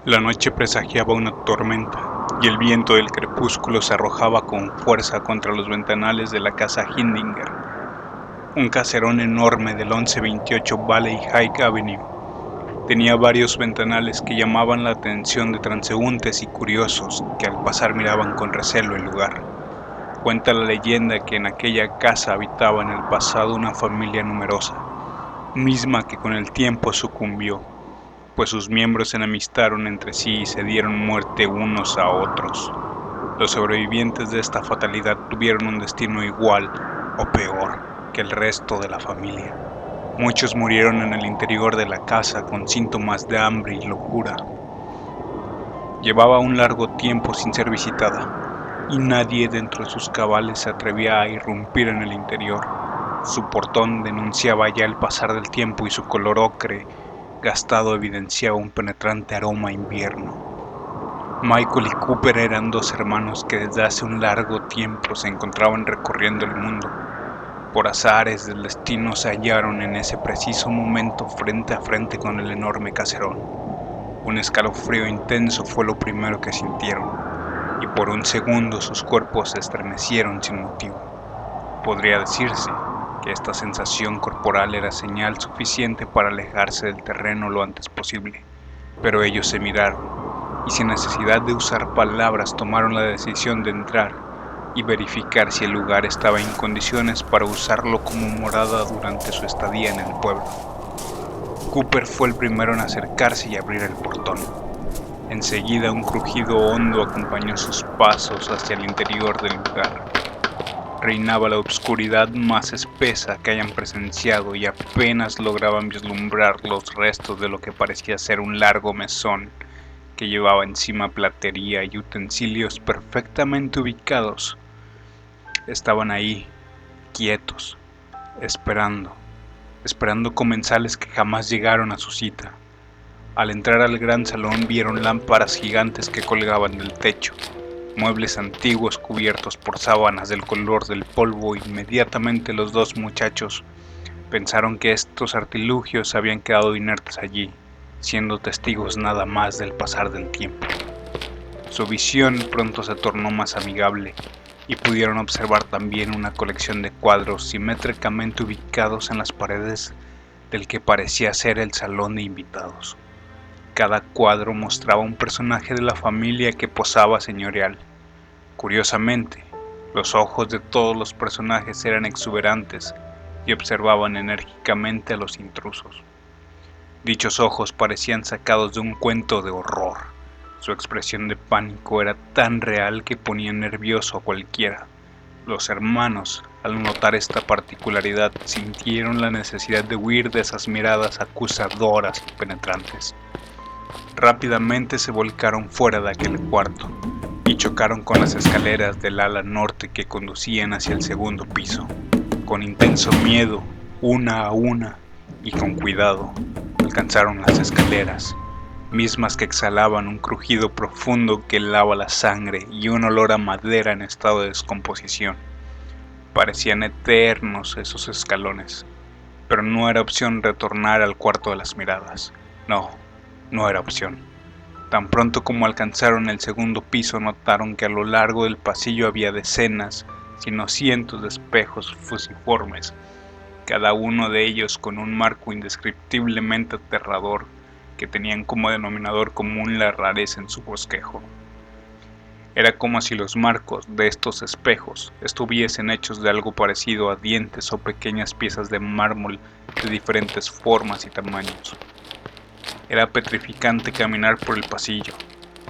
La noche presagiaba una tormenta, y el viento del crepúsculo se arrojaba con fuerza contra los ventanales de la casa Hindinger, un caserón enorme del 1128 Valley High Avenue. Tenía varios ventanales que llamaban la atención de transeúntes y curiosos que al pasar miraban con recelo el lugar. Cuenta la leyenda que en aquella casa habitaba en el pasado una familia numerosa, misma que con el tiempo sucumbió, pues sus miembros se enemistaron entre sí y se dieron muerte unos a otros. Los sobrevivientes de esta fatalidad tuvieron un destino igual o peor que el resto de la familia. Muchos murieron en el interior de la casa con síntomas de hambre y locura. Llevaba un largo tiempo sin ser visitada, y nadie dentro de sus cabales se atrevía a irrumpir en el interior. Su portón denunciaba ya el pasar del tiempo y su color ocre gastado evidenciaba un penetrante aroma a invierno. Michael y Cooper eran dos hermanos que desde hace un largo tiempo se encontraban recorriendo el mundo. Por azares del destino se hallaron en ese preciso momento frente a frente con el enorme caserón. Un escalofrío intenso fue lo primero que sintieron, y por un segundo sus cuerpos se estremecieron sin motivo. Podría decirse que esta sensación corporal era señal suficiente para alejarse del terreno lo antes posible, pero ellos se miraron, y sin necesidad de usar palabras tomaron la decisión de entrar y verificar si el lugar estaba en condiciones para usarlo como morada durante su estadía en el pueblo. Cooper fue el primero en acercarse y abrir el portón. Enseguida un crujido hondo acompañó sus pasos hacia el interior del lugar. Reinaba la oscuridad más espesa que hayan presenciado y apenas lograban vislumbrar los restos de lo que parecía ser un largo mesón que llevaba encima platería y utensilios perfectamente ubicados. Estaban ahí, quietos, esperando comensales que jamás llegaron a su cita. Al entrar al gran salón vieron lámparas gigantes que colgaban del techo, muebles antiguos cubiertos por sábanas del color del polvo. Inmediatamente los dos muchachos pensaron que estos artilugios habían quedado inertes allí, siendo testigos nada más del pasar del tiempo. Su visión pronto se tornó más amigable y pudieron observar también una colección de cuadros simétricamente ubicados en las paredes del que parecía ser el salón de invitados. Cada cuadro mostraba un personaje de la familia que posaba señorial. Curiosamente, los ojos de todos los personajes eran exuberantes y observaban enérgicamente a los intrusos. Dichos ojos parecían sacados de un cuento de horror. Su expresión de pánico era tan real que ponía nervioso a cualquiera. Los hermanos, al notar esta particularidad, sintieron la necesidad de huir de esas miradas acusadoras y penetrantes. Rápidamente se volcaron fuera de aquel cuarto y chocaron con las escaleras del ala norte que conducían hacia el segundo piso. Con intenso miedo, una a una y con cuidado, alcanzaron las escaleras, mismas que exhalaban un crujido profundo que helaba la sangre y un olor a madera en estado de descomposición. Parecían eternos esos escalones, pero no era opción retornar al cuarto de las miradas. No era opción. Tan pronto como alcanzaron el segundo piso, notaron que a lo largo del pasillo había decenas, sino cientos de espejos fusiformes, cada uno de ellos con un marco indescriptiblemente aterrador que tenían como denominador común la rareza en su bosquejo. Era como si los marcos de estos espejos estuviesen hechos de algo parecido a dientes o pequeñas piezas de mármol de diferentes formas y tamaños. Era petrificante caminar por el pasillo.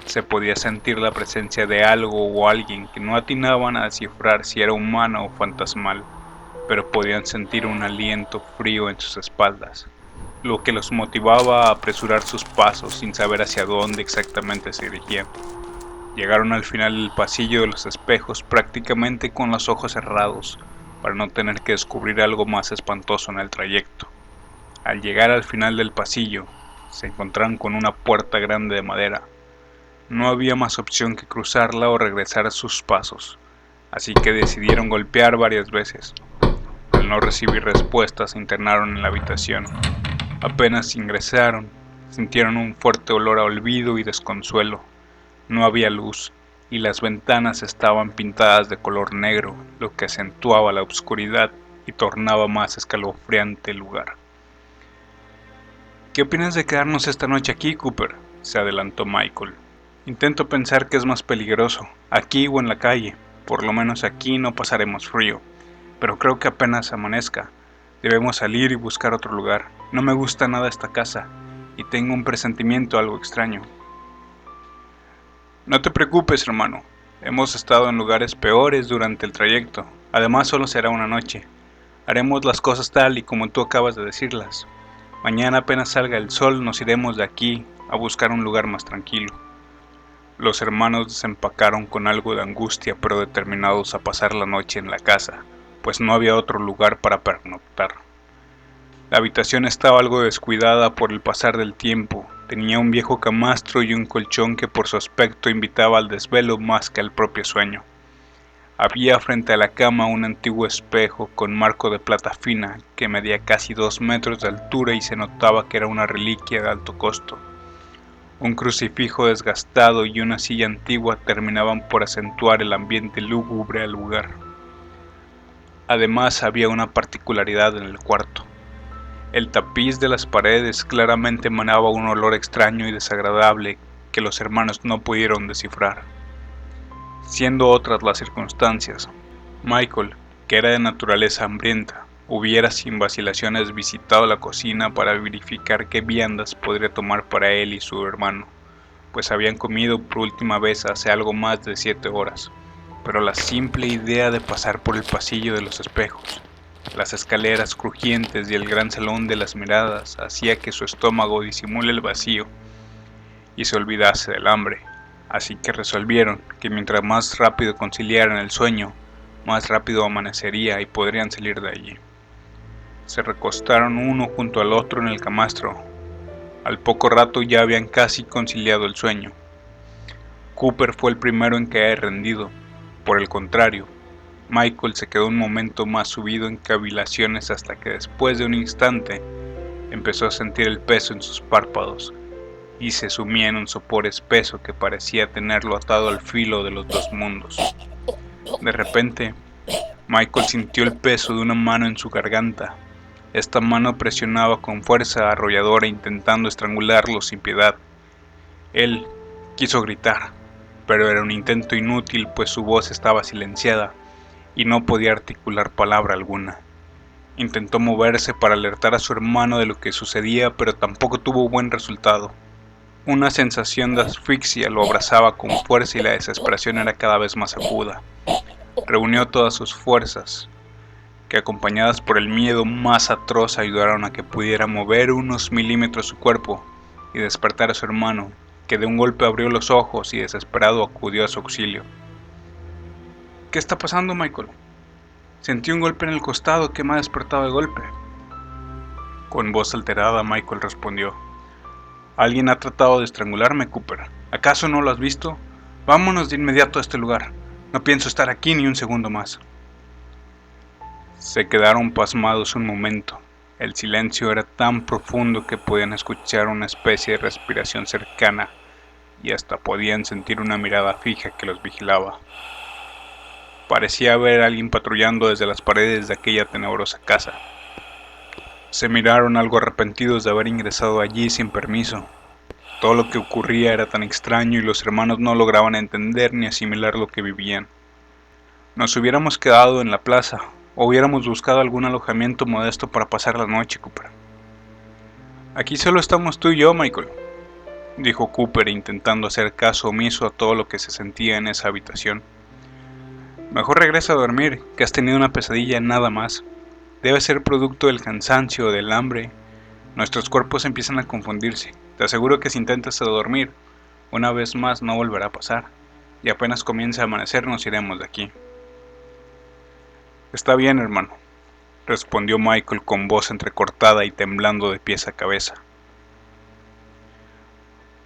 Se podía sentir la presencia de algo o alguien que no atinaban a descifrar si era humano o fantasmal, pero podían sentir un aliento frío en sus espaldas, lo que los motivaba a apresurar sus pasos sin saber hacia dónde exactamente se dirigían. Llegaron al final del pasillo de los espejos prácticamente con los ojos cerrados, para no tener que descubrir algo más espantoso en el trayecto. Al llegar al final del pasillo, se encontraron con una puerta grande de madera. No había más opción que cruzarla o regresar a sus pasos, así que decidieron golpear varias veces. Al no recibir respuesta, se internaron en la habitación. Apenas ingresaron, Sintieron un fuerte olor a olvido y desconsuelo. No había luz, y las ventanas estaban pintadas de color negro, lo que acentuaba la oscuridad y tornaba más escalofriante el lugar. ¿Qué opinas de quedarnos esta noche aquí, Cooper?, se adelantó Michael. Intento pensar que es más peligroso, aquí o en la calle. Por lo menos aquí no pasaremos frío, pero creo que apenas amanezca debemos salir y buscar otro lugar. No me gusta nada esta casa, y tengo un presentimiento algo extraño. No te preocupes, hermano. Hemos estado en lugares peores durante el trayecto. Además, solo será una noche. Haremos las cosas tal y como tú acabas de decirlas. Mañana apenas salga el sol nos iremos de aquí a buscar un lugar más tranquilo. Los hermanos desempacaron con algo de angustia, pero determinados a pasar la noche en la casa, pues no había otro lugar para pernoctar. La habitación estaba algo descuidada por el pasar del tiempo. Tenía un viejo camastro y un colchón que por su aspecto invitaba al desvelo más que al propio sueño. Había frente a la cama un antiguo espejo con marco de plata fina que medía casi 2 metros de altura y se notaba que era una reliquia de alto costo. Un crucifijo desgastado y una silla antigua terminaban por acentuar el ambiente lúgubre del lugar. Además había una particularidad en el cuarto. El tapiz de las paredes claramente emanaba un olor extraño y desagradable que los hermanos no pudieron descifrar. Siendo otras las circunstancias, Michael, que era de naturaleza hambrienta, hubiera sin vacilaciones visitado la cocina para verificar qué viandas podría tomar para él y su hermano, pues habían comido por última vez hace algo más de 7 horas, pero la simple idea de pasar por el pasillo de los espejos, las escaleras crujientes y el gran salón de las miradas hacía que su estómago disimule el vacío y se olvidase del hambre. Así que resolvieron que mientras más rápido conciliaran el sueño, más rápido amanecería y podrían salir de allí. Se recostaron uno junto al otro en el camastro. Al poco rato ya habían casi conciliado el sueño. Cooper fue el primero en caer rendido. Por el contrario, Michael se quedó un momento más subido en cavilaciones hasta que después de un instante empezó a sentir el peso en sus párpados y se sumía en un sopor espeso que parecía tenerlo atado al filo de los dos mundos. De repente, Michael sintió el peso de una mano en su garganta. Esta mano presionaba con fuerza arrolladora intentando estrangularlo sin piedad. Él quiso gritar, pero era un intento inútil pues su voz estaba silenciada y no podía articular palabra alguna. Intentó moverse para alertar a su hermano de lo que sucedía, pero tampoco tuvo buen resultado. Una sensación de asfixia lo abrazaba con fuerza y la desesperación era cada vez más aguda. Reunió todas sus fuerzas, que acompañadas por el miedo más atroz ayudaron a que pudiera mover unos milímetros su cuerpo y despertar a su hermano, que de un golpe abrió los ojos y desesperado acudió a su auxilio. ¿Qué está pasando, Michael? Sentí un golpe en el costado que me ha despertado de golpe. Con voz alterada, Michael respondió. Alguien ha tratado de estrangularme, Cooper. ¿Acaso no lo has visto? Vámonos de inmediato a este lugar. No pienso estar aquí ni un segundo más. Se quedaron pasmados un momento. El silencio era tan profundo que podían escuchar una especie de respiración cercana y hasta podían sentir una mirada fija que los vigilaba. Parecía haber alguien patrullando desde las paredes de aquella tenebrosa casa. Se miraron algo arrepentidos de haber ingresado allí sin permiso. Todo lo que ocurría era tan extraño y los hermanos no lograban entender ni asimilar lo que vivían. Nos hubiéramos quedado en la plaza o hubiéramos buscado algún alojamiento modesto para pasar la noche, Cooper. Aquí solo estamos tú y yo, Michael, dijo Cooper intentando hacer caso omiso a todo lo que se sentía en esa habitación. Mejor regresa a dormir, que has tenido una pesadilla nada más. Debe ser producto del cansancio o del hambre. Nuestros cuerpos empiezan a confundirse. Te aseguro que si intentas dormir, una vez más no volverá a pasar. Y apenas comience a amanecer nos iremos de aquí. Está bien, hermano, respondió Michael con voz entrecortada y temblando de pies a cabeza.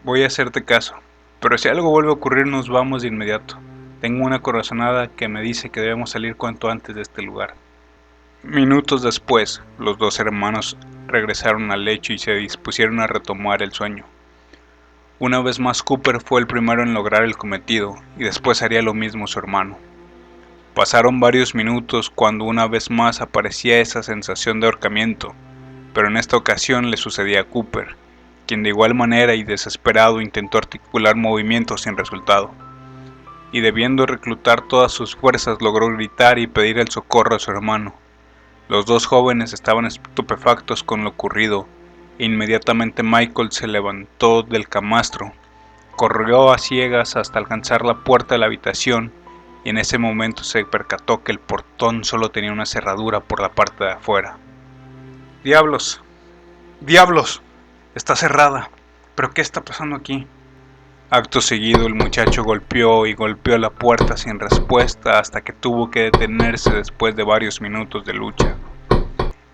Voy a hacerte caso, pero si algo vuelve a ocurrir nos vamos de inmediato. Tengo una corazonada que me dice que debemos salir cuanto antes de este lugar. Minutos después, los dos hermanos regresaron al lecho y se dispusieron a retomar el sueño. Una vez más Cooper fue el primero en lograr el cometido, y después haría lo mismo su hermano. Pasaron varios minutos cuando una vez más aparecía esa sensación de ahorcamiento, pero en esta ocasión le sucedía a Cooper, quien de igual manera y desesperado intentó articular movimientos sin resultado, y debiendo reclutar todas sus fuerzas logró gritar y pedir el socorro a su hermano. Los dos jóvenes estaban estupefactos con lo ocurrido, e inmediatamente Michael se levantó del camastro, corrió a ciegas hasta alcanzar la puerta de la habitación, y en ese momento se percató que el portón solo tenía una cerradura por la parte de afuera. ¡Diablos! ¡Diablos! Está cerrada. ¿Pero qué está pasando aquí? Acto seguido el muchacho golpeó y golpeó la puerta sin respuesta hasta que tuvo que detenerse después de varios minutos de lucha.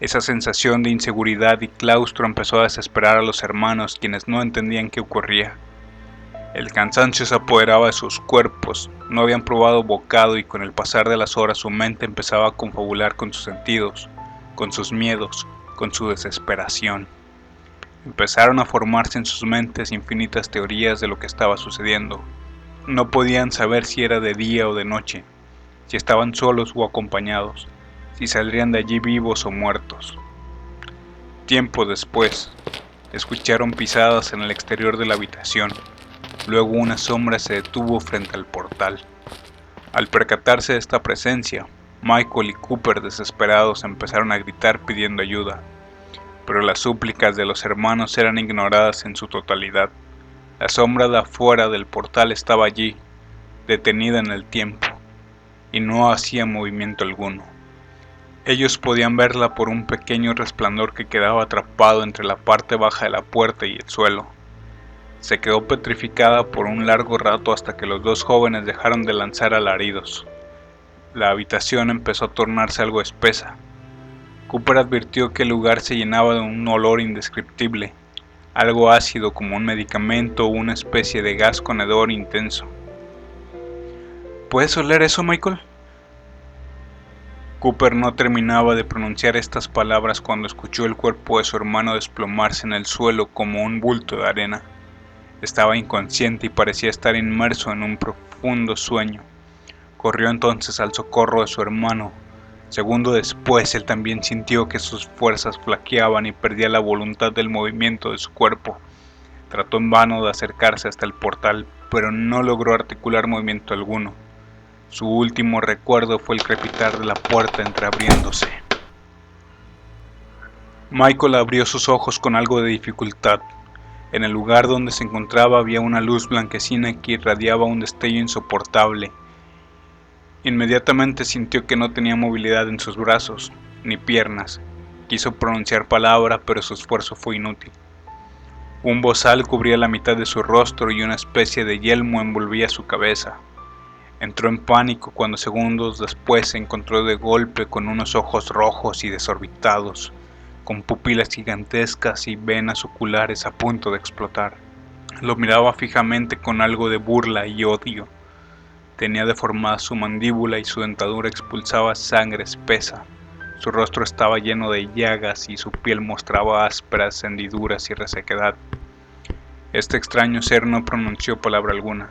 Esa sensación de inseguridad y claustro empezó a desesperar a los hermanos, quienes no entendían qué ocurría. El cansancio se apoderaba de sus cuerpos, no habían probado bocado y con el pasar de las horas su mente empezaba a confabular con sus sentidos, con sus miedos, con su desesperación. Empezaron a formarse en sus mentes infinitas teorías de lo que estaba sucediendo. No podían saber si era de día o de noche, si estaban solos o acompañados, si saldrían de allí vivos o muertos. Tiempo después, escucharon pisadas en el exterior de la habitación. Luego una sombra se detuvo frente al portal. Al percatarse de esta presencia, Michael y Cooper desesperados empezaron a gritar pidiendo ayuda, pero las súplicas de los hermanos eran ignoradas en su totalidad. La sombra de afuera del portal estaba allí, detenida en el tiempo, y no hacía movimiento alguno. Ellos podían verla por un pequeño resplandor que quedaba atrapado entre la parte baja de la puerta y el suelo. Se quedó petrificada por un largo rato hasta que los dos jóvenes dejaron de lanzar alaridos. La habitación empezó a tornarse algo espesa. Cooper advirtió que el lugar se llenaba de un olor indescriptible, algo ácido como un medicamento o una especie de gas con hedor intenso. ¿Puedes oler eso, Michael? Cooper no terminaba de pronunciar estas palabras cuando escuchó el cuerpo de su hermano desplomarse en el suelo como un bulto de arena. Estaba inconsciente y parecía estar inmerso en un profundo sueño. Corrió entonces al socorro de su hermano. Segundo después, él también sintió que sus fuerzas flaqueaban y perdía la voluntad del movimiento de su cuerpo. Trató en vano de acercarse hasta el portal, pero no logró articular movimiento alguno. Su último recuerdo fue el crepitar de la puerta entreabriéndose. Michael abrió sus ojos con algo de dificultad. En el lugar donde se encontraba había una luz blanquecina que irradiaba un destello insoportable. Inmediatamente sintió que no tenía movilidad en sus brazos, ni piernas. Quiso pronunciar palabra, pero su esfuerzo fue inútil. Un bozal cubría la mitad de su rostro y una especie de yelmo envolvía su cabeza. Entró en pánico cuando segundos después se encontró de golpe con unos ojos rojos y desorbitados, con pupilas gigantescas y venas oculares a punto de explotar. Lo miraba fijamente con algo de burla y odio. Tenía deformada su mandíbula y su dentadura expulsaba sangre espesa. Su rostro estaba lleno de llagas y su piel mostraba ásperas hendiduras y resequedad. Este extraño ser no pronunció palabra alguna,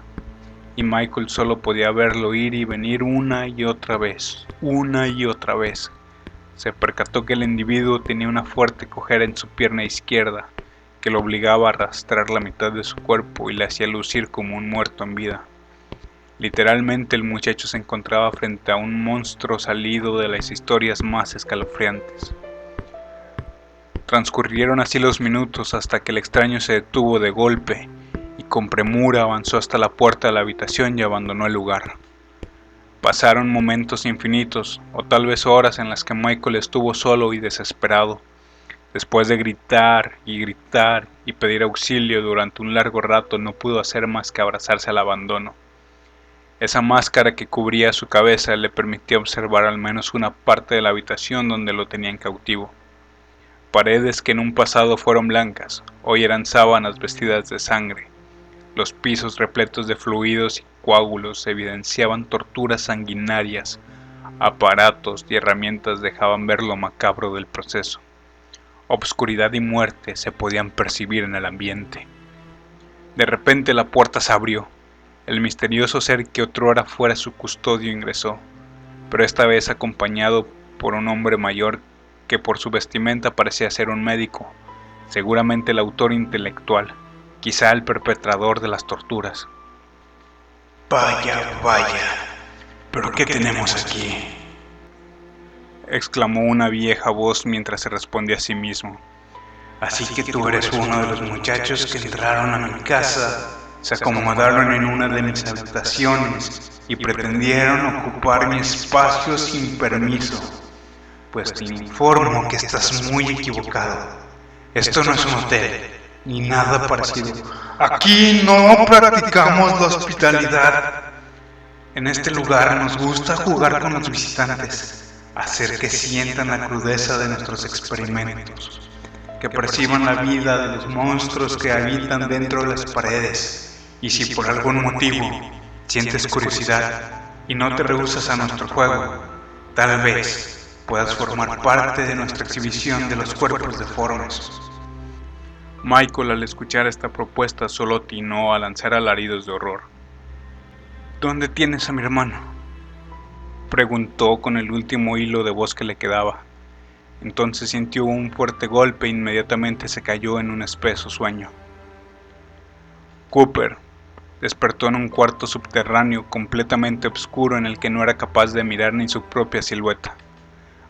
y Michael solo podía verlo ir y venir una y otra vez. Se percató que el individuo tenía una fuerte cojera en su pierna izquierda, que lo obligaba a arrastrar la mitad de su cuerpo y le hacía lucir como un muerto en vida. Literalmente el muchacho se encontraba frente a un monstruo salido de las historias más escalofriantes. Transcurrieron así los minutos hasta que el extraño se detuvo de golpe y con premura avanzó hasta la puerta de la habitación y abandonó el lugar. Pasaron momentos infinitos, o tal vez horas en las que Michael estuvo solo y desesperado. Después de gritar y pedir auxilio durante un largo rato, no pudo hacer más que abrazarse al abandono. Esa máscara que cubría su cabeza le permitía observar al menos una parte de la habitación donde lo tenían cautivo. Paredes que en un pasado fueron blancas, hoy eran sábanas vestidas de sangre. Los pisos repletos de fluidos y coágulos evidenciaban torturas sanguinarias. Aparatos y herramientas dejaban ver lo macabro del proceso. Obscuridad y muerte se podían percibir en el ambiente. De repente la puerta se abrió. El misterioso ser que otrora fuera su custodio ingresó, pero esta vez acompañado por un hombre mayor que por su vestimenta parecía ser un médico, seguramente el autor intelectual, quizá el perpetrador de las torturas. Vaya, ¿pero qué tenemos aquí? Exclamó una vieja voz mientras se respondía a sí mismo. Así que tú eres uno de los muchachos que entraron a mi casa, se acomodaron en una de mis habitaciones y pretendieron ocupar mi espacio sin permiso. Pues te informo que estás muy equivocado. Esto no es un hotel, ni nada parecido. Aquí no practicamos la hospitalidad. En este lugar nos gusta jugar con los visitantes, hacer que sientan la crudeza de nuestros experimentos, que perciban la vida de los monstruos que habitan dentro de las paredes. Y si por algún motivo sientes curiosidad y no te rehusas a nuestro juego, tal vez puedas formar parte de nuestra exhibición de los cuerpos deformes. Michael, al escuchar esta propuesta, solo atinó a lanzar alaridos de horror. ¿Dónde tienes a mi hermano?, preguntó con el último hilo de voz que le quedaba. Entonces sintió un fuerte golpe e inmediatamente se cayó en un espeso sueño. Cooper despertó en un cuarto subterráneo completamente oscuro en el que no era capaz de mirar ni su propia silueta.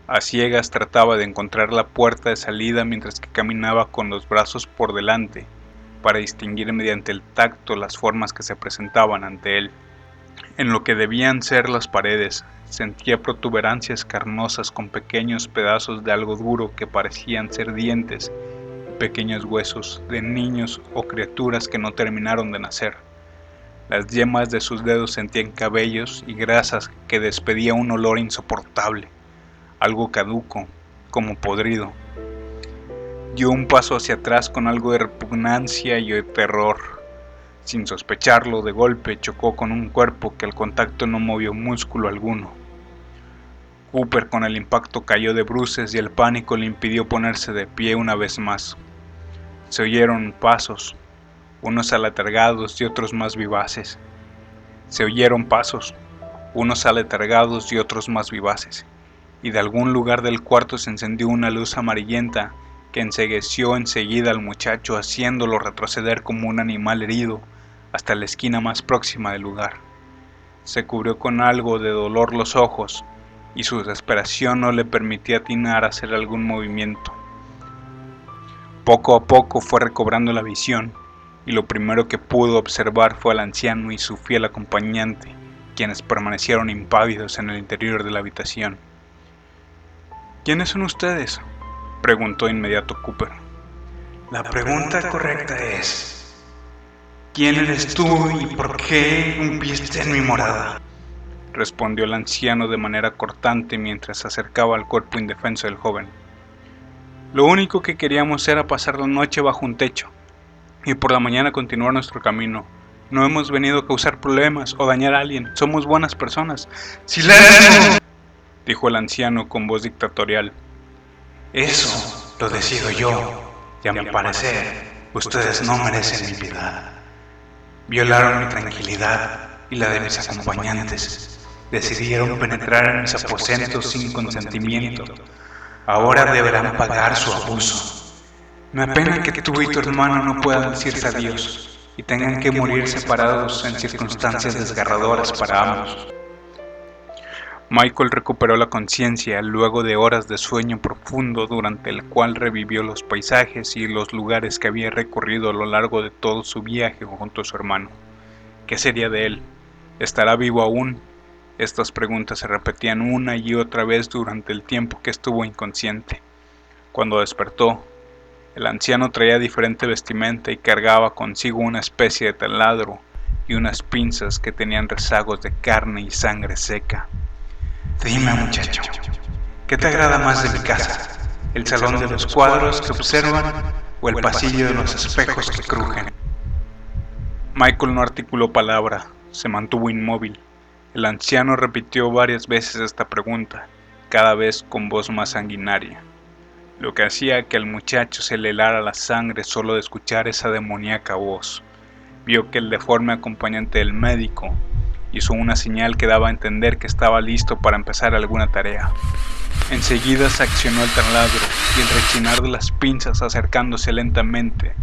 A ciegas trataba de encontrar la puerta de salida mientras que caminaba con los brazos por delante para distinguir mediante el tacto las formas que se presentaban ante él. En lo que debían ser las paredes, sentía protuberancias carnosas con pequeños pedazos de algo duro que parecían ser dientes y pequeños huesos de niños o criaturas que no terminaron de nacer. Las yemas de sus dedos sentían cabellos y grasas que despedía un olor insoportable, algo caduco, como podrido. Dio un paso hacia atrás con algo de repugnancia y de terror. Sin sospecharlo, de golpe chocó con un cuerpo que al contacto no movió músculo alguno. Cooper con el impacto cayó de bruces y el pánico le impidió ponerse de pie una vez más. Se oyeron pasos, unos aletargados y otros más vivaces. Se oyeron pasos, unos aletargados y otros más vivaces, y de algún lugar del cuarto se encendió una luz amarillenta que encegueció enseguida al muchacho, haciéndolo retroceder como un animal herido hasta la esquina más próxima del lugar. Se cubrió con algo de dolor los ojos, y su desesperación no le permitía atinar a hacer algún movimiento. Poco a poco fue recobrando la visión, y lo primero que pudo observar fue al anciano y su fiel acompañante, quienes permanecieron impávidos en el interior de la habitación. ¿Quiénes son ustedes?, preguntó de inmediato Cooper. La pregunta correcta es: ¿quién eres tú y por qué irrumpiste en mi morada?, respondió el anciano de manera cortante mientras se acercaba al cuerpo indefenso del joven. Lo único que queríamos era pasar la noche bajo un techo, y por la mañana continuar nuestro camino. No hemos venido a causar problemas o dañar a alguien, somos buenas personas. ¡Silencio!, dijo el anciano con voz dictatorial. Eso lo decido yo, y a mi parecer, ustedes no merecen mi piedad. Violaron mi tranquilidad y la de mis acompañantes. Decidieron penetrar en mis aposentos sin consentimiento. Ahora deberán pagar su abuso. Me apena que tú y tu hermano no puedan decirse adiós y tengan que morir separados en circunstancias desgarradoras para ambos. Michael recuperó la conciencia luego de horas de sueño profundo durante el cual revivió los paisajes y los lugares que había recorrido a lo largo de todo su viaje junto a su hermano. ¿Qué sería de él? ¿Estará vivo aún? Estas preguntas se repetían una y otra vez durante el tiempo que estuvo inconsciente. Cuando despertó, el anciano traía diferente vestimenta y cargaba consigo una especie de taladro y unas pinzas que tenían rezagos de carne y sangre seca. Dime, muchacho, ¿qué te agrada más de mi casa? ¿El salón de los cuadros que observan o el pasillo de los espejos que crujen? Michael no articuló palabra, se mantuvo inmóvil. El anciano repitió varias veces esta pregunta, cada vez con voz más sanguinaria. lo que hacía que al muchacho se le helara la sangre solo de escuchar esa demoníaca voz. Vio que el deforme acompañante del médico hizo una señal que daba a entender que estaba listo para empezar alguna tarea. Enseguida se accionó el taladro y el rechinar de las pinzas acercándose lentamente,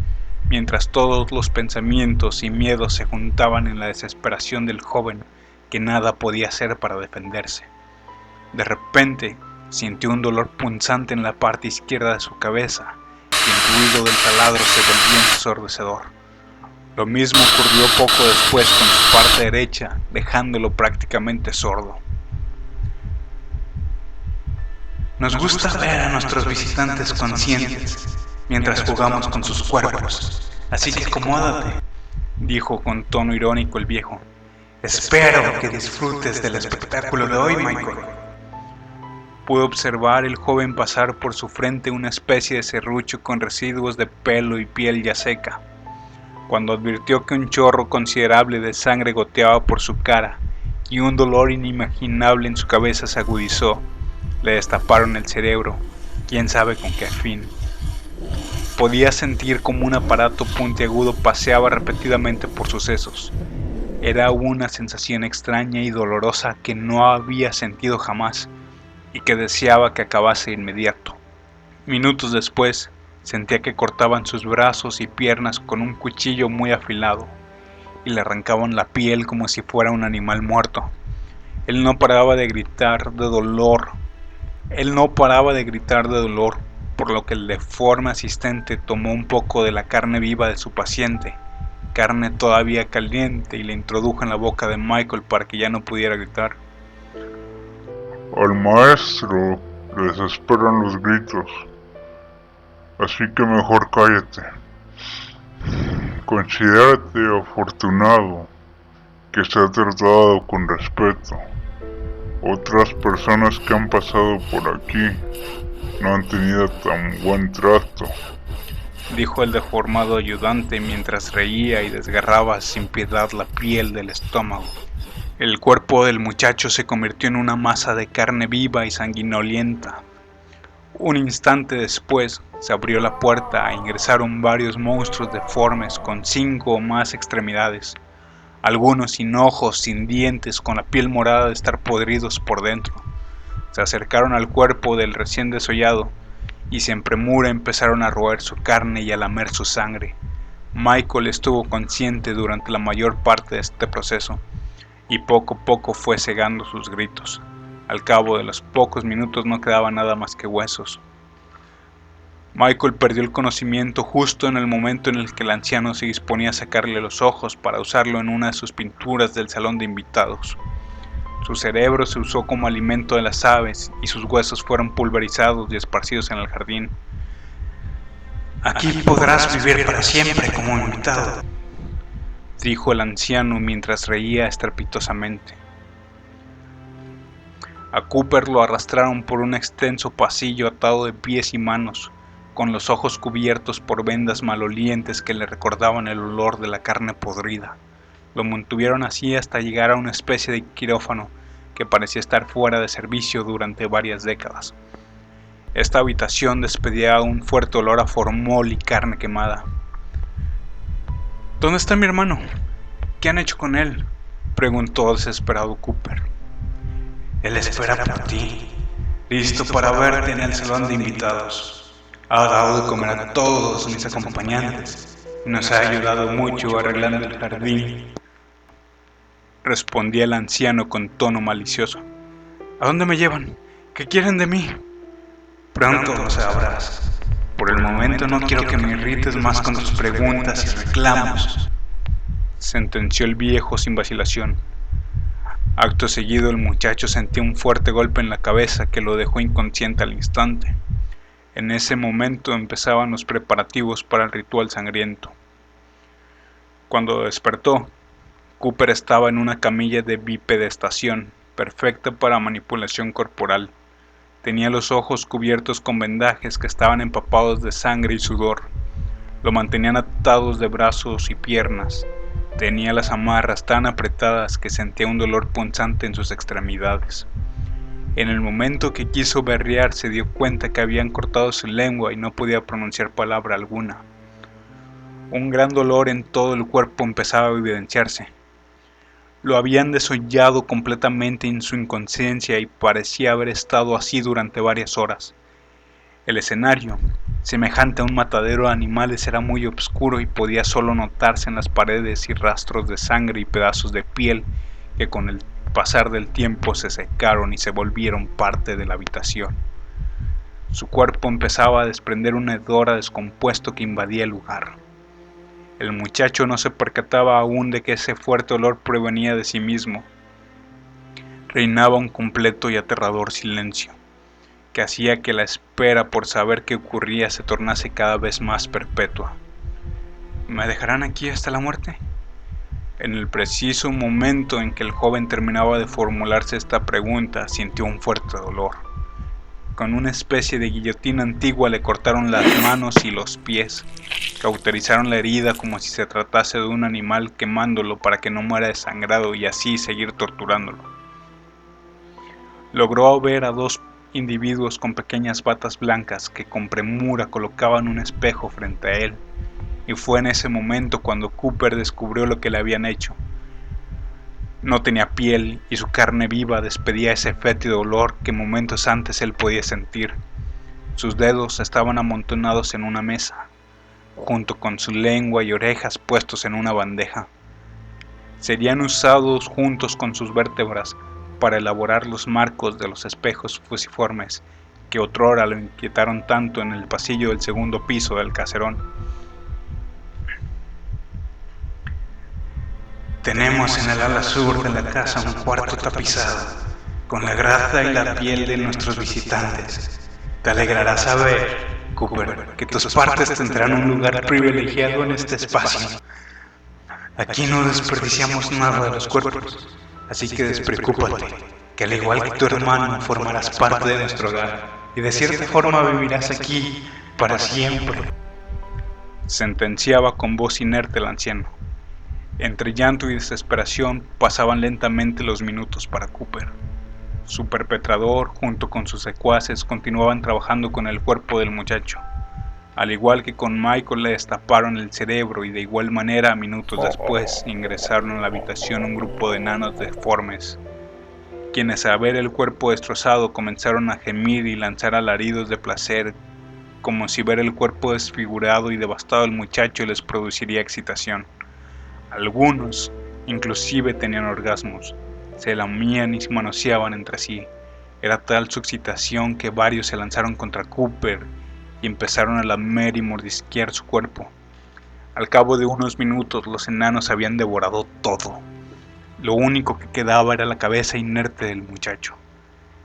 mientras todos los pensamientos y miedos se juntaban en la desesperación del joven que nada podía hacer para defenderse. De repente sintió un dolor punzante en la parte izquierda de su cabeza y el ruido del taladro se volvió ensordecedor. Lo mismo ocurrió poco después con su parte derecha, dejándolo prácticamente sordo. Nos gusta ver a nuestros visitantes conscientes mientras jugamos con sus cuerpos, así que acomódate, dijo con tono irónico el viejo. Espero que disfrutes del espectáculo de hoy, Michael. Pudo observar el joven pasar por su frente una especie de serrucho con residuos de pelo y piel ya seca. Cuando advirtió que un chorro considerable de sangre goteaba por su cara y un dolor inimaginable en su cabeza se agudizó, le destaparon el cerebro, quién sabe con qué fin. Podía sentir como un aparato puntiagudo paseaba repetidamente por sus sesos. Era una sensación extraña y dolorosa que no había sentido jamás y que deseaba que acabase de inmediato. Minutos después, sentía que cortaban sus brazos y piernas con un cuchillo muy afilado y le arrancaban la piel como si fuera un animal muerto. Él no paraba de gritar de dolor, por lo que el deforme asistente tomó un poco de la carne viva de su paciente, carne todavía caliente, y le introdujo en la boca de Michael para que ya no pudiera gritar. Al maestro le desesperan los gritos, así que mejor cállate. Considérate afortunado que se ha tratado con respeto. Otras personas que han pasado por aquí no han tenido tan buen trato, dijo el deformado ayudante mientras reía y desgarraba sin piedad la piel del estómago. El cuerpo del muchacho se convirtió en una masa de carne viva y sanguinolienta. Un instante después se abrió la puerta e ingresaron varios monstruos deformes con 5 o más extremidades, algunos sin ojos, sin dientes, con la piel morada de estar podridos por dentro. Se acercaron al cuerpo del recién desollado y sin premura empezaron a roer su carne y a lamer su sangre. Michael estuvo consciente durante la mayor parte de este proceso y poco a poco fue cegando sus gritos. Al cabo de los pocos minutos no quedaba nada más que huesos. Michael perdió el conocimiento justo en el momento en el que el anciano se disponía a sacarle los ojos para usarlo en una de sus pinturas del salón de invitados. Su cerebro se usó como alimento de las aves y sus huesos fueron pulverizados y esparcidos en el jardín. Aquí podrás vivir para siempre como invitado, dijo el anciano mientras reía estrepitosamente. A Cooper lo arrastraron por un extenso pasillo atado de pies y manos, con los ojos cubiertos por vendas malolientes que le recordaban el olor de la carne podrida. Lo mantuvieron así hasta llegar a una especie de quirófano que parecía estar fuera de servicio durante varias décadas. Esta habitación despedía un fuerte olor a formol y carne quemada. ¿Dónde está mi hermano? ¿Qué han hecho con él?, preguntó desesperado Cooper. Él espera por ti, listo para verte en el salón de invitados. Ha dado de comer a todos mis acompañantes y nos ha ayudado mucho arreglando el jardín, respondía el anciano con tono malicioso. ¿A dónde me llevan? ¿Qué quieren de mí? Pronto lo sabrás. Por el momento no quiero que me irrites más con tus preguntas y reclamos, sentenció el viejo sin vacilación. Acto seguido el muchacho sentía un fuerte golpe en la cabeza que lo dejó inconsciente al instante. En ese momento empezaban los preparativos para el ritual sangriento. Cuando despertó, Cooper estaba en una camilla de bipedestación, perfecta para manipulación corporal. Tenía los ojos cubiertos con vendajes que estaban empapados de sangre y sudor. Lo mantenían atados de brazos y piernas. Tenía las amarras tan apretadas que sentía un dolor punzante en sus extremidades. En el momento que quiso berrear se dio cuenta que habían cortado su lengua y no podía pronunciar palabra alguna. Un gran dolor en todo el cuerpo empezaba a evidenciarse. Lo habían desollado completamente en su inconsciencia y parecía haber estado así durante varias horas. El escenario, semejante a un matadero de animales, era muy oscuro y podía solo notarse en las paredes y rastros de sangre y pedazos de piel que con el pasar del tiempo se secaron y se volvieron parte de la habitación. Su cuerpo empezaba a desprender un hedor a descompuesto que invadía el lugar. El muchacho no se percataba aún de que ese fuerte olor provenía de sí mismo. Reinaba un completo y aterrador silencio, que hacía que la espera por saber qué ocurría se tornase cada vez más perpetua. ¿Me dejarán aquí hasta la muerte? En el preciso momento en que el joven terminaba de formularse esta pregunta, sintió un fuerte dolor. Con una especie de guillotina antigua le cortaron las manos y los pies. Cauterizaron la herida como si se tratase de un animal, quemándolo para que no muera desangrado y así seguir torturándolo. Logró ver a dos individuos con pequeñas batas blancas que con premura colocaban un espejo frente a él, y fue en ese momento cuando Cooper descubrió lo que le habían hecho. No tenía piel y su carne viva despedía ese fétido olor que momentos antes él podía sentir. Sus dedos estaban amontonados en una mesa, junto con su lengua y orejas puestos en una bandeja. Serían usados juntos con sus vértebras para elaborar los marcos de los espejos fusiformes que otrora lo inquietaron tanto en el pasillo del segundo piso del caserón. Tenemos en el ala sur de la casa un cuarto tapizado, con la grasa y la piel de nuestros visitantes. Te alegrará saber, Cooper, que tus partes tendrán un lugar privilegiado en este espacio. Aquí no desperdiciamos nada de los cuerpos, así que despreocúpate, que al igual que tu hermano formarás parte de nuestro hogar, y de cierta forma vivirás aquí para siempre. Sentenciaba con voz inerte el anciano. Entre llanto y desesperación pasaban lentamente los minutos para Cooper. Su perpetrador, junto con sus secuaces, continuaban trabajando con el cuerpo del muchacho. Al igual que con Michael, le destaparon el cerebro y de igual manera, minutos después, ingresaron a la habitación un grupo de enanos deformes, quienes al ver el cuerpo destrozado comenzaron a gemir y lanzar alaridos de placer, como si ver el cuerpo desfigurado y devastado del muchacho les produciría excitación. Algunos, inclusive, tenían orgasmos, se lamían y se manoseaban entre sí. Era tal su excitación que varios se lanzaron contra Cooper y empezaron a lamer y mordisquear su cuerpo. Al cabo de unos minutos los enanos habían devorado todo. Lo único que quedaba era la cabeza inerte del muchacho.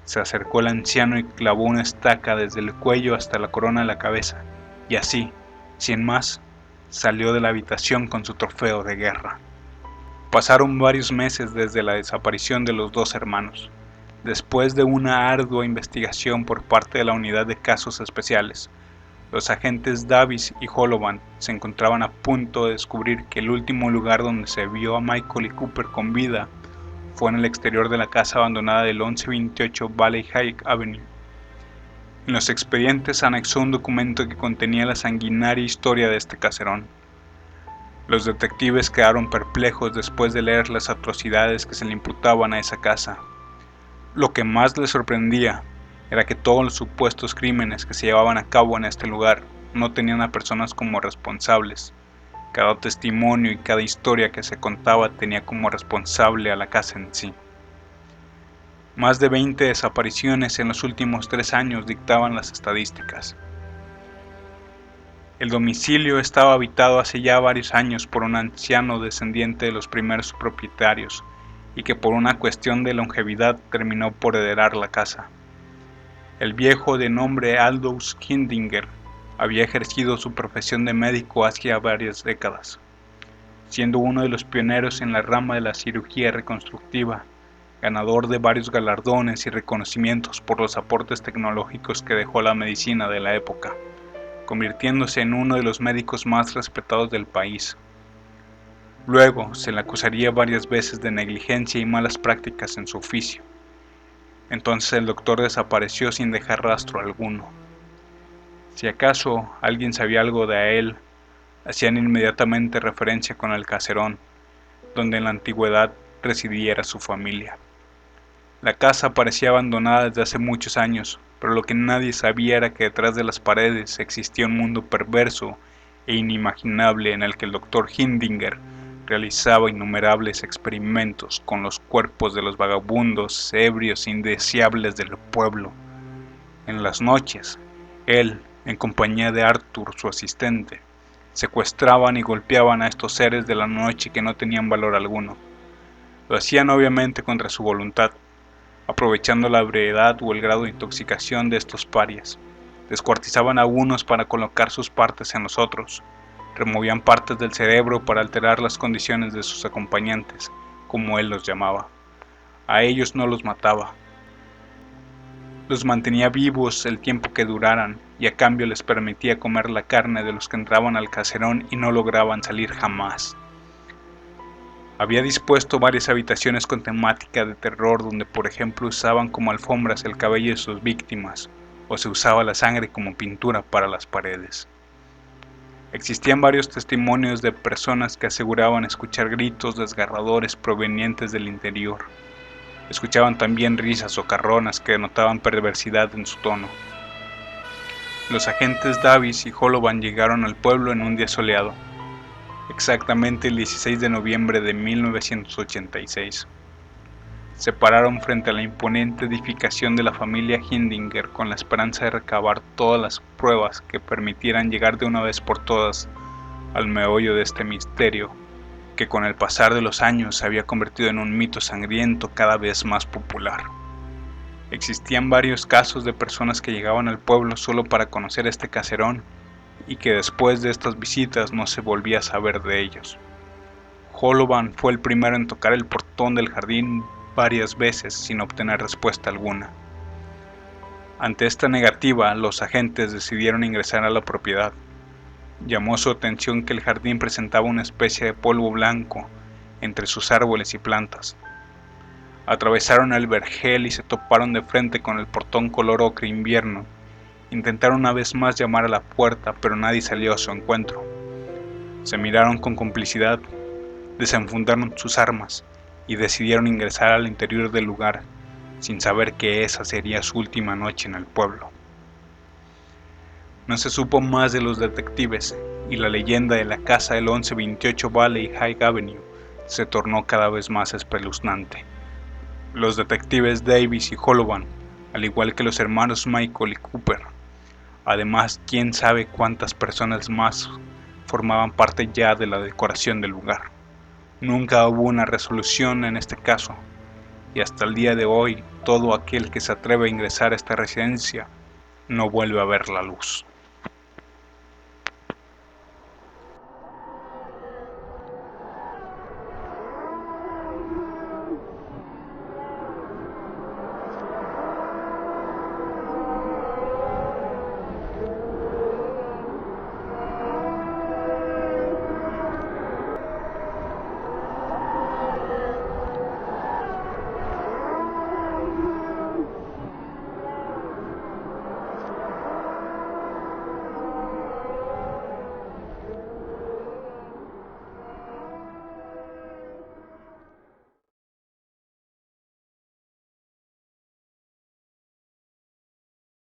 Se acercó el anciano y clavó una estaca desde el cuello hasta la corona de la cabeza, y así, sin más, salió de la habitación con su trofeo de guerra. Pasaron varios meses desde la desaparición de los dos hermanos. Después de una ardua investigación por parte de la Unidad de Casos Especiales, los agentes Davis y Holoban se encontraban a punto de descubrir que el último lugar donde se vio a Michael y Cooper con vida fue en el exterior de la casa abandonada del 1128 Valley High Avenue. En los expedientes se anexó un documento que contenía la sanguinaria historia de este caserón. Los detectives quedaron perplejos después de leer las atrocidades que se le imputaban a esa casa. Lo que más les sorprendía era que todos los supuestos crímenes que se llevaban a cabo en este lugar no tenían a personas como responsables. Cada testimonio y cada historia que se contaba tenía como responsable a la casa en sí. Más de 20 desapariciones en los últimos 3 años dictaban las estadísticas. El domicilio estaba habitado hace ya varios años por un anciano descendiente de los primeros propietarios y que por una cuestión de longevidad terminó por heredar la casa. El viejo de nombre Aldous Hindinger había ejercido su profesión de médico hacía varias décadas, siendo uno de los pioneros en la rama de la cirugía reconstructiva, ganador de varios galardones y reconocimientos por los aportes tecnológicos que dejó la medicina de la época, convirtiéndose en uno de los médicos más respetados del país. Luego se le acusaría varias veces de negligencia y malas prácticas en su oficio. Entonces el doctor desapareció sin dejar rastro alguno. Si acaso alguien sabía algo de él, hacían inmediatamente referencia con el caserón, donde en la antigüedad residiera su familia. La casa parecía abandonada desde hace muchos años, pero lo que nadie sabía era que detrás de las paredes existía un mundo perverso e inimaginable en el que el doctor Hindinger realizaba innumerables experimentos con los cuerpos de los vagabundos, ebrios e indeseables del pueblo. En las noches, él, en compañía de Arthur, su asistente, secuestraban y golpeaban a estos seres de la noche que no tenían valor alguno. Lo hacían obviamente contra su voluntad, aprovechando la ebriedad o el grado de intoxicación de estos parias. Descuartizaban a unos para colocar sus partes en los otros. Removían partes del cerebro para alterar las condiciones de sus acompañantes, como él los llamaba. A ellos no los mataba. Los mantenía vivos el tiempo que duraran y a cambio les permitía comer la carne de los que entraban al caserón y no lograban salir jamás. Había dispuesto varias habitaciones con temática de terror donde por ejemplo usaban como alfombras el cabello de sus víctimas o se usaba la sangre como pintura para las paredes. Existían varios testimonios de personas que aseguraban escuchar gritos desgarradores provenientes del interior. Escuchaban también risas socarronas que denotaban perversidad en su tono. Los agentes Davis y Holoban llegaron al pueblo en un día soleado, exactamente el 16 de noviembre de 1986. Se pararon frente a la imponente edificación de la familia Hindinger con la esperanza de recabar todas las pruebas que permitieran llegar de una vez por todas al meollo de este misterio, que con el pasar de los años se había convertido en un mito sangriento cada vez más popular. Existían varios casos de personas que llegaban al pueblo solo para conocer este caserón y que después de estas visitas no se volvía a saber de ellos. Holoban fue el primero en tocar el portón del jardín varias veces sin obtener respuesta alguna. Ante esta negativa, los agentes decidieron ingresar a la propiedad. Llamó su atención que el jardín presentaba una especie de polvo blanco entre sus árboles y plantas. Atravesaron el vergel y se toparon de frente con el portón color ocre invierno. Intentaron una vez más llamar a la puerta, pero nadie salió a su encuentro. Se miraron con complicidad, desenfundaron sus armas y decidieron ingresar al interior del lugar, sin saber que esa sería su última noche en el pueblo. No se supo más de los detectives, y la leyenda de la casa del 1128 Valley High Avenue se tornó cada vez más espeluznante. Los detectives Davis y Holoban, al igual que los hermanos Michael y Cooper, además quién sabe cuántas personas más, formaban parte ya de la decoración del lugar. Nunca hubo una resolución en este caso, y hasta el día de hoy todo aquel que se atreve a ingresar a esta residencia no vuelve a ver la luz.